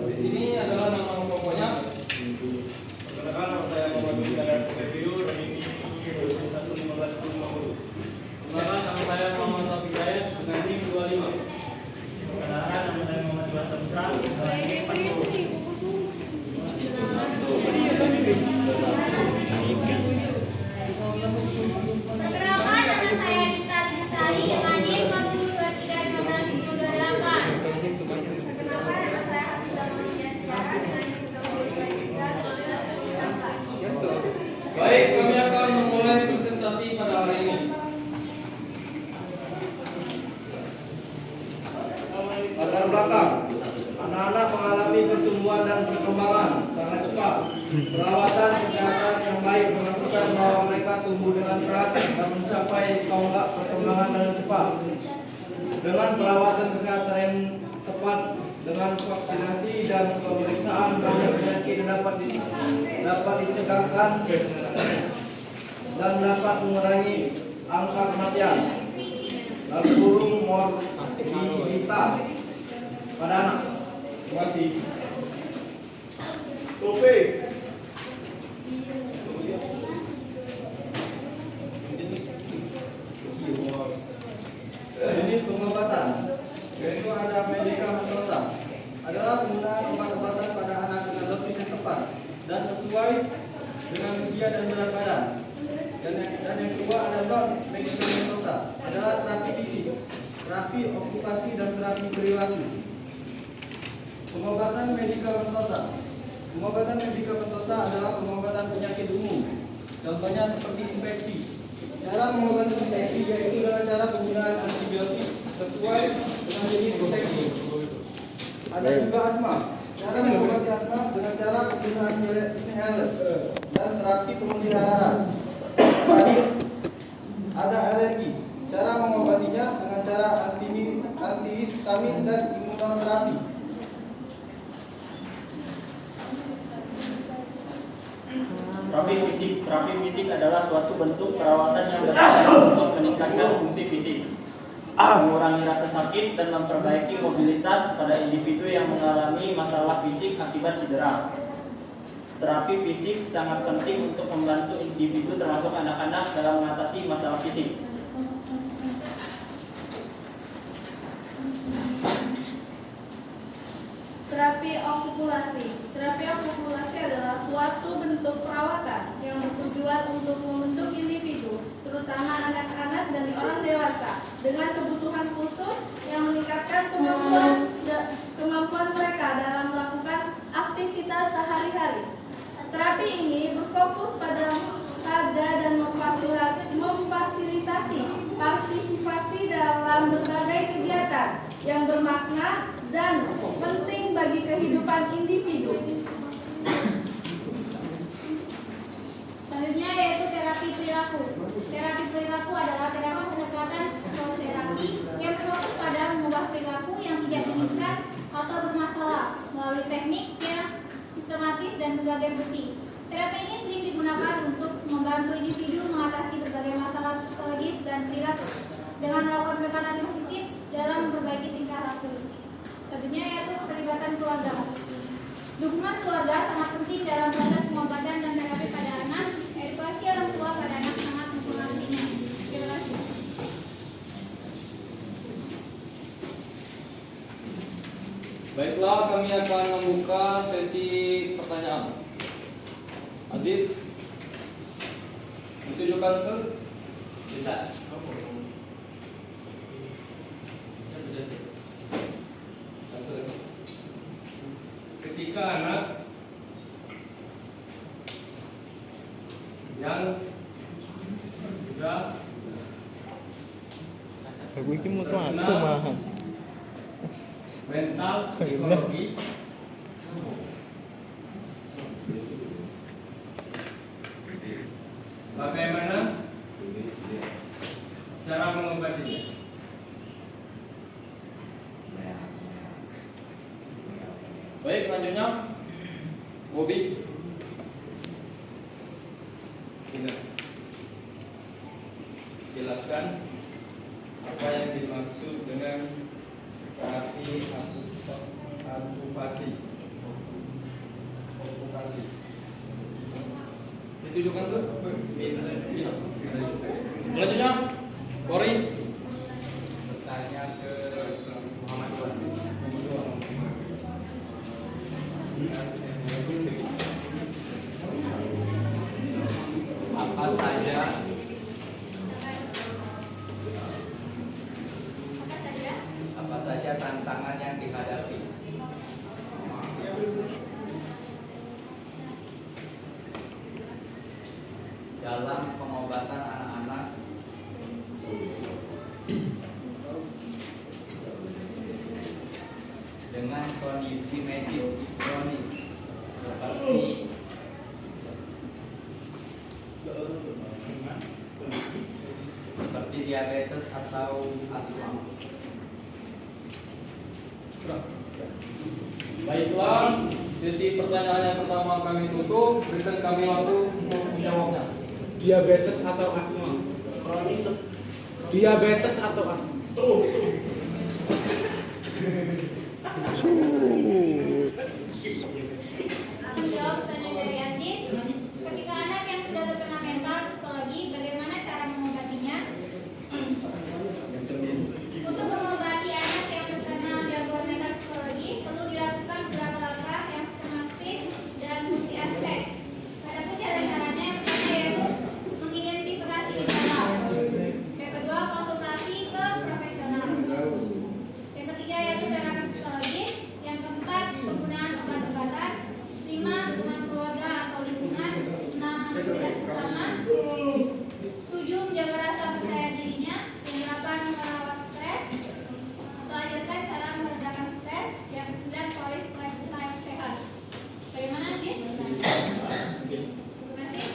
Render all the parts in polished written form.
Di sini adalah nama pokoknya. Perkenalkan, nama saya Muhammad Wisaya Review dan ini 21.15.50. Perkenalkan, nama saya Muhammad Safi Jaya dengan NIM 25. Perkenalkan, nama saya Muhammad Iwan Saputra dengan NIM 40. Perkenalkan, nama saya Dita Tinasari dengan NIM 431528. Perkenalkan, nama saya Abdullah Maulana dengan NIM 1328. Baik, kami akan memulai presentasi pada hari ini. Latar belakang, anak-anak mengalami pertumbuhan dan perkembangan sangat cepat. Perawatan kesehatan yang baik memastikan bahwa mereka tumbuh dengan sehat dan mencapai tonggak perkembangan dengan cepat. Dengan perawatan kesehatan yang tepat, dengan vaksinasi dan pemeriksaan banyak penyakit yang dapat dicegahkan dan dapat mengurangi angka kematian. Lalu burung morbiditas pada anak. Terima kasih. Topik. Ini pengobatan. Yaitu ada medikamentosa. Adalah penggunaan obat-obatan pada anak dengan dosis yang tepat dan sesuai dengan usia dan berat badan. Dan yang kedua adalah medikamentosa. Adalah terapi fisik, terapi okupasi dan terapi perilaku. Pengobatan medikamentosa. Pengobatan medikamentosa adalah pengobatan penyakit umum. Contohnya seperti infeksi. Cara mengobati infeksi yaitu dengan cara penggunaan antibiotik sesuai dengan jenis infeksi. Ada juga asma. Cara mengobati asma dengan cara penggunaan inhaler dan terapi pemeliharaan. Ada alergi. Cara mengobatinya dengan cara antihistamin dan imunoterapi. Terapi fisik adalah suatu bentuk perawatan yang bertujuan untuk meningkatkan fungsi fisik, mengurangi rasa sakit dan memperbaiki mobilitas pada individu yang mengalami masalah fisik akibat cedera. Terapi fisik sangat penting untuk membantu individu termasuk anak-anak dalam mengatasi masalah fisik. Terapi okupasi. Terapi okupasi adalah suatu bentuk perawatan yang bertujuan untuk membentuk individu, terutama anak-anak dan orang dewasa, dengan kebutuhan khusus yang meningkatkan kemampuan mereka dalam melakukan aktivitas sehari-hari. Terapi ini berfokus pada dan memfasilitasi partisipasi dalam berbagai kegiatan yang bermakna dan penting bagi kehidupan individu. Selanjutnya yaitu terapi perilaku. Terapi perilaku adalah terapi pendekatan psikoterapi yang berfokus pada mengubah perilaku yang tidak diinginkan atau bermasalah melalui teknik yang sistematis dan berbagai bukti. Terapi ini sering digunakan untuk membantu individu mengatasi berbagai masalah psikologis dan perilaku dengan melakukan pendekatan positif dalam memperbaiki tingkah laku. Selanjutnya yaitu keterlibatan keluarga. Dukungan keluarga sangat penting dalam proses pengobatan dan terapi pada anak. Edukasi orang tua pada anak sangat mempengaruhinya. Terima kasih. Baiklah, kami akan membuka sesi pertanyaan. Aziz, ditujukan ke kita. Ketika anak yang sudah Aku ini mau tuh aku malahan. mental psikologi bagaimana cara mengobatinya? Baik, selanjutnya Bobby. Jelaskan apa yang dimaksud dengan terapi okupasi. Ditujukan ke Bina. Selanjutnya Kori. Bertanya ke Muhammad Iwan. Apa saja Apa saja tantangan yang dihadapi dalam pengobatan anak-anak dengan kondisi medis kronis seperti diabetes atau asma. Baiklah, sesi pertanyaan yang pertama kami tutup. Berikan kami waktu untuk menjawabnya. Diabetes atau asma? Diabetes atau asma? Menjawab pertanyaan dari Aziz, ketika anak yang sudah terkena mental psikologi, bagaimana cara mengobatinya? Untuk mengobati anak yang terkena gangguan mental psikologi, perlu dilakukan beberapa langkah yang sistematis dan multi aspek. Adapun caranya yang pertama yaitu mengidentifikasi gejala. Yang kedua, konsultasi ke profesional. Yang ketiga yaitu terapi psikologis. Yang keempat, penggunaan obat-obatan. 5. Hubungan keluarga atau lingkungan. 6. Aktivitas bersama. 7. Menjaga rasa percaya dirinya. Yang 8. Merawat stres atau ajarkan cara meredakan stres. Yang 9. Polis lifestyle sehat. Bagaimana, Jis? Terima kasih.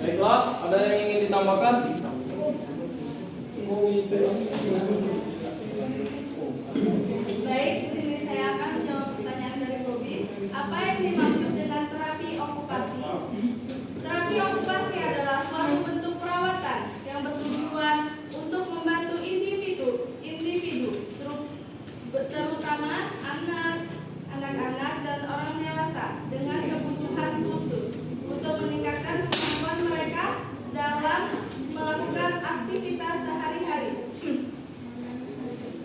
Baiklah, ada yang ingin ditambahkan? Baik, di sini saya akan menjawab pertanyaan dari Bobi. Apa yang dimaksud dengan terapi okupasi? Terapi okupasi adalah suatu bentuk perawatan yang bertujuan untuk membantu individu, terutama anak-anak dan orang dewasa dengan kebutuhan khusus untuk meningkatkan kemampuan mereka dalam melakukan aktivitas sehari-hari.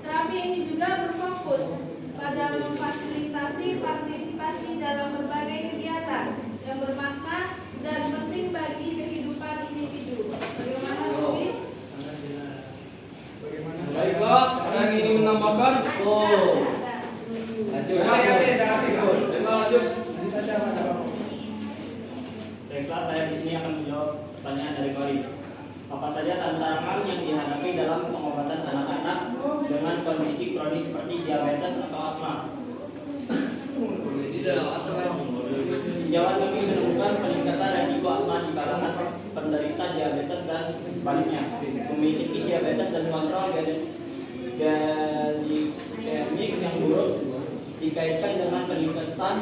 Terapi ini juga berfokus pada memfasilitasi partisipasi dalam berbagai kegiatan yang bermakna dan penting bagi kehidupan individu. Bagaimana, Bobi? Baiklah, ada yang ingin menambahkan? Baiklah, lanjut. Baiklah, saya di sini akan menjawab pertanyaan dari Kori. Apa saja tantangan yang dihadapi dalam pengobatan anak-anak dengan kondisi kronis seperti diabetes atau asma? Sejauh kami menemukan peningkatan resiko asma di kalangan penderita diabetes dan sebaliknya. Memiliki diabetes dan kontrol glikemik yang buruk dikaitkan dengan peningkatan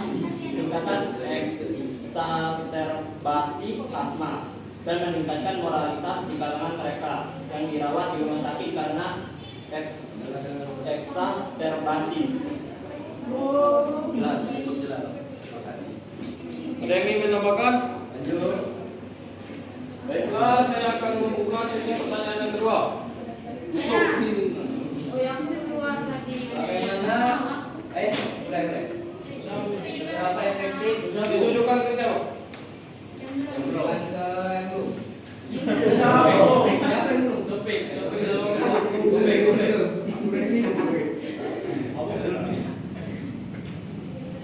eksaserbasi asma dan meningkatkan moralitas di kalangan mereka yang dirawat di rumah sakit karena eksaserbasi. Jelas, cukup jelas. Terima kasih. Ada yang ingin menambahkan? Lanjut. Baiklah, saya akan membuka sesi pertanyaan yang kedua. Oh, yang kedua tadi. Bagaimana? Mulai. Berapa efektif? Ditujukan ke siapa? Bukan ke yang belum. Siapa yang belum? Topik.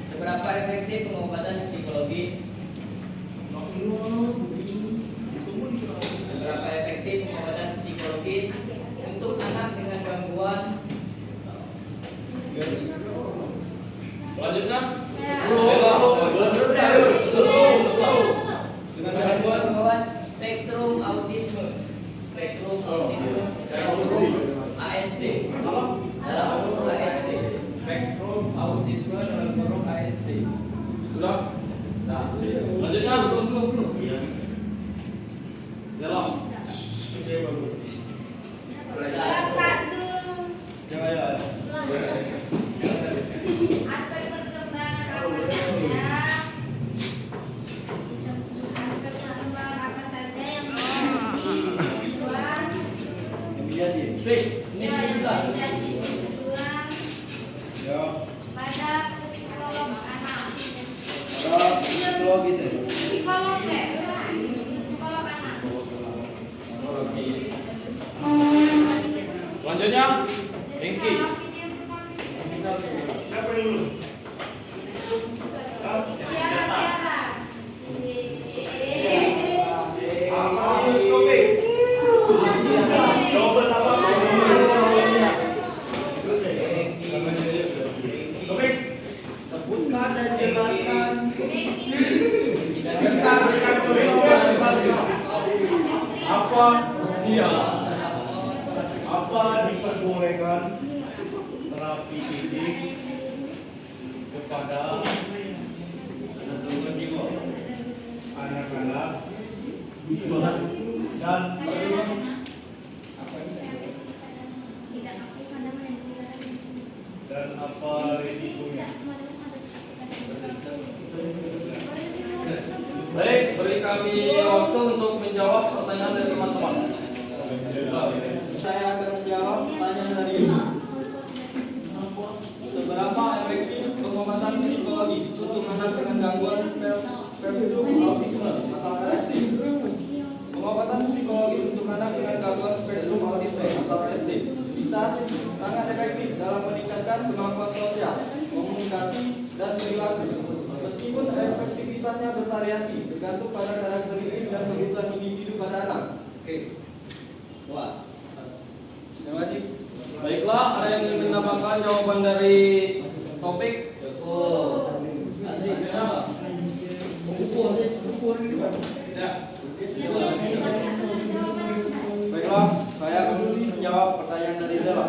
Seberapa efektif pengobatan psikologis? Seberapa efektif pengobatan psikologis untuk anak dengan gangguan? Selanjutnya. Dengan gangguan spektrum autisme. Dalam kurung ASD. Spektrum autisme dalam kurung ASD. Sudah? Nah, selanjutnya. Salam. apa? Iya. Apa diperbolehkan terapi fisik kepada anak-anak dan apa risikonya? Baik, beri kami waktu untuk menjawab pertanyaan dari teman-teman. Saya akan menjawab pertanyaan dari seberapa efektif pengobatan psikologis untuk anak dengan gangguan spektrum autisme atau ASD. Pengobatan psikologis untuk anak dengan gangguan spektrum autisme atau ASD bisa sangat efektif dalam meningkatkan kemampuan sosial, komunikasi, dan perilaku. Meskipun efektivitasnya bervariasi bergantung pada karakteristik dan kebutuhan individu pada anak. Oke. Wah. Terima kasih. Baiklah, ada yang ingin menambahkan jawaban dari topik? Baiklah, saya akan menjawab pertanyaan dari Dela.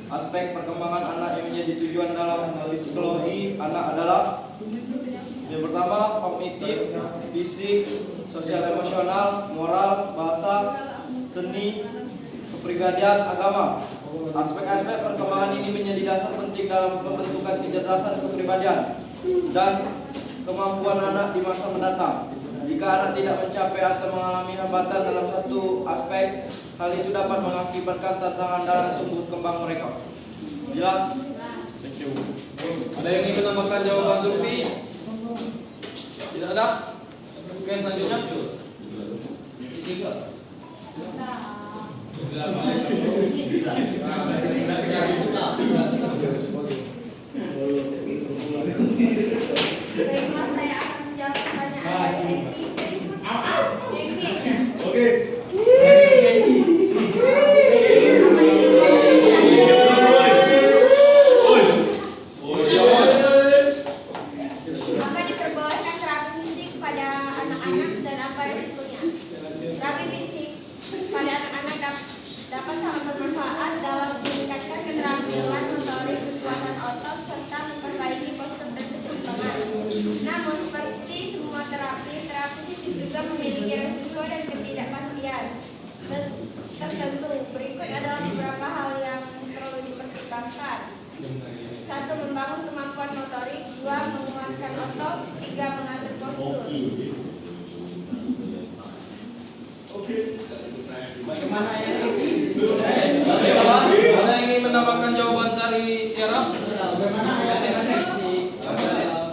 Aspek perkembangan anak yang menjadi tujuan dalam psikologi anak adalah yang pertama, kognitif, fisik, sosial emosional, moral, bahasa, seni, kepribadian, agama. Aspek-aspek perkembangan ini menjadi dasar penting dalam pembentukan kecerdasan kepribadian dan kemampuan anak di masa mendatang. Jika anak tidak mencapai atau mengalami hambatan dalam satu aspek, hal itu dapat mengakibatkan tantangan dalam tumbuh kembang mereka. Jelas? Ada yang ingin menambahkan jawaban Zulfi? Tidak ada? Oke, selanjutnya. Baiklah, saya akan menjawab pertanyaan dari Oke. Maka diperbolehkan terapi fisik pada anak-anak dan apa resikonya? Terapi fisik pada anak-anak dapat sangat bermanfaat dalam meningkatkan keterampilan motorik, kekuatan otot, serta memperbaiki postur dan keseimbangan. Namun, seperti semua terapi fisik juga memiliki resiko dan ketidakpastian tertentu. Berikut adalah beberapa hal yang perlu dipertimbangkan. 1. Membangun kemampuan motorik. 2. Menguatkan otot. 3. Mengatur postur. Bagaimana ya? Baiklah, ada yang ingin menambahkan jawaban dari Tiara?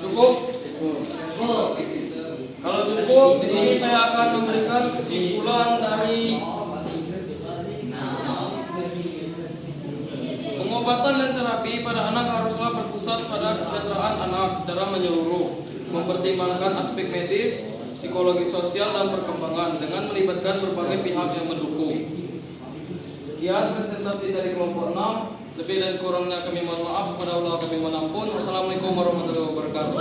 Cukup? Kalau cukup, di sini saya akan memberikan kesimpulan dari pengobatan dan terapi pada anak haruslah berpusat pada kesejahteraan anak secara menyeluruh, mempertimbangkan aspek medis, psikologi sosial, dan perkembangan dengan melibatkan berbagai pihak yang mendukung. Sekian presentasi dari kelompok 6. Lebih dan kurangnya kami mohon maaf, kepada Allah kami mohon ampun. Wassalamualaikum warahmatullahi wabarakatuh.